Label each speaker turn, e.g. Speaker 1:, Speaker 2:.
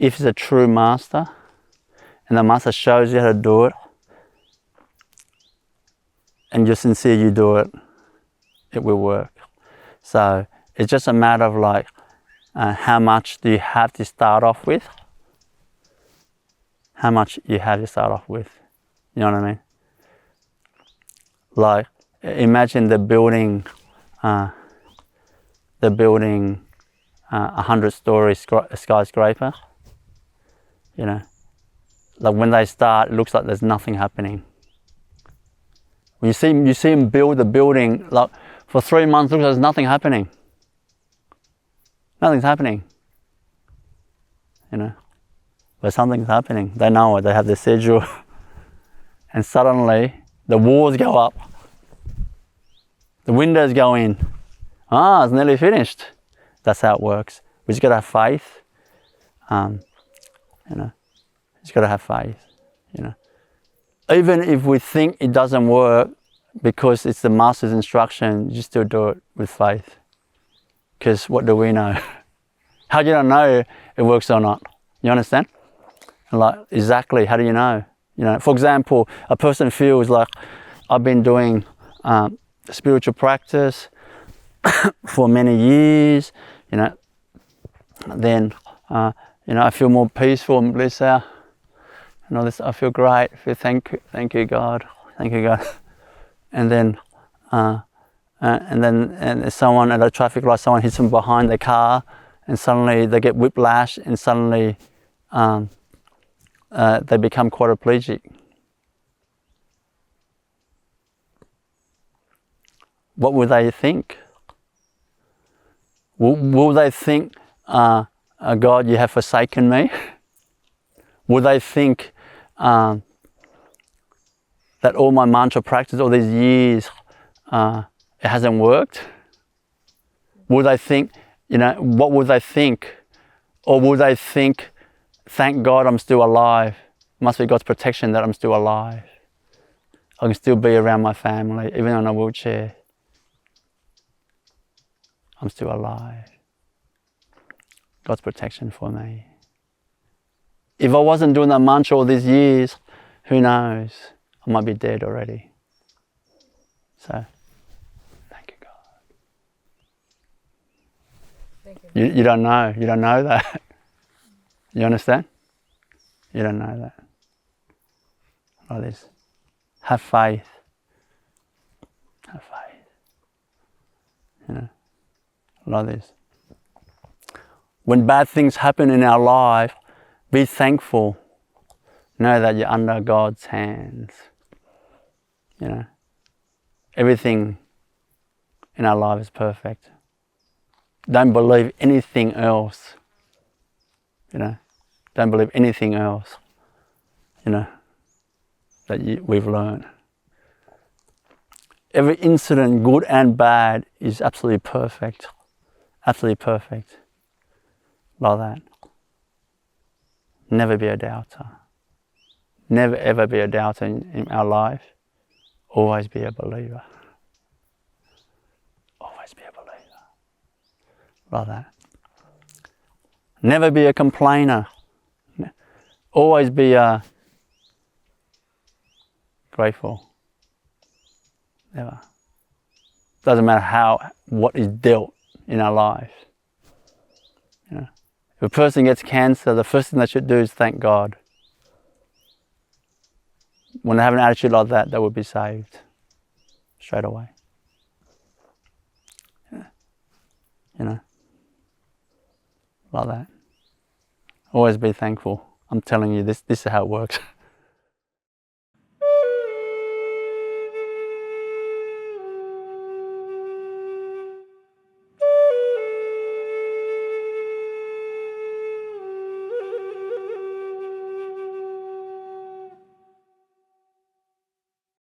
Speaker 1: if it's a true master, and the master shows you how to do it, and you're sincere, you do it, it will work. So it's just a matter of like, how much do you have to start off with? How much you have to start off with. You know what I mean? Like, imagine the building 100-story skyscraper. You know, like when they start, it looks like there's nothing happening. When you see them build the building, like for 3 months, it looks like there's nothing happening. Nothing's happening. You know, but something's happening. They know it. They have their schedule, and suddenly the walls go up, the windows go in. Ah, it's nearly finished. That's how it works. We just got to have faith. You know, just got to have faith. You know, even if we think it doesn't work because it's the master's instruction, you still do it with faith. Because what do we know? How do you know it works or not? You understand? Like, exactly, how do you know? You know, for example, a person feels like, I've been doing spiritual practice for many years, you know, then, you know, I feel more peaceful and bliss out. You know, I feel great. I feel thank you, God. Thank you, God. And then someone at a traffic light, someone hits them behind their car, and suddenly they get whiplash, and suddenly they become quadriplegic. What will they think? Will they think, God, you have forsaken me? Will they think that all my mantra practice, all these years, it hasn't worked? Will they think, you know, what will they think? Or will they think, thank God I'm still alive. It must be God's protection that I'm still alive. I can still be around my family, even on a wheelchair. I'm still alive. God's protection for me. If I wasn't doing that mantra all these years, who knows? I might be dead already. So, thank you, God.
Speaker 2: Thank you.
Speaker 1: You don't know. You don't know that. You understand? You don't know that. Like this. Have faith. Have faith. You know, like this. When bad things happen in our life, be thankful. Know that you're under God's hands. You know, everything in our life is perfect. Don't believe anything else. You know, don't believe anything else. You know, that we've learned. Every incident, good and bad, is absolutely perfect. Absolutely perfect. Like that. Never be a doubter. Never ever be a doubter in our life. Always be a believer. Always be a believer. Like that. Never be a complainer. Always be grateful. Never. Doesn't matter what is dealt in our life. You know, if a person gets cancer, the first thing they should do is thank God. When they have an attitude like that, they will be saved straight away. Yeah. You know, like that. Always be thankful. I'm telling you, this is how it works.